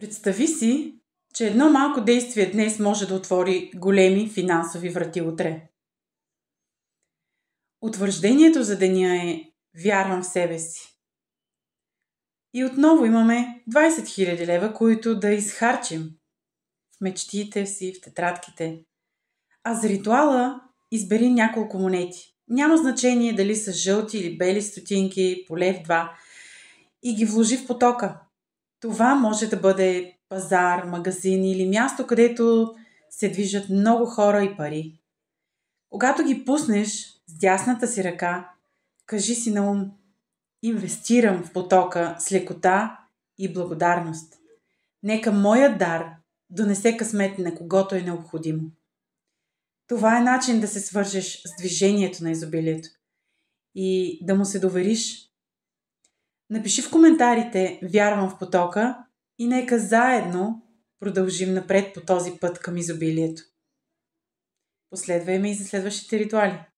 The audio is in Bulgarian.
Представи си, че едно малко действие днес може да отвори големи финансови врати утре. Утвърждението за деня е "Вярвам в себе си". И отново имаме 20 000 лева, които да изхарчим в мечтите си, в тетрадките. А за ритуала избери няколко монети. Няма значение дали са жълти или бели стотинки, по лев-два, и ги вложи в потока. Това може да бъде пазар, магазин или място, където се движат много хора и пари. Когато ги пуснеш с дясната си ръка, кажи си на ум: инвестирам в потока с лекота и благодарност. Нека моят дар донесе късмет на когото е необходимо. Това е начин да се свържеш с движението на изобилието и да му се довериш. Напиши в коментарите "Вярвам в потока" и нека заедно продължим напред по този път към изобилието. Последвай ме и за следващите ритуали.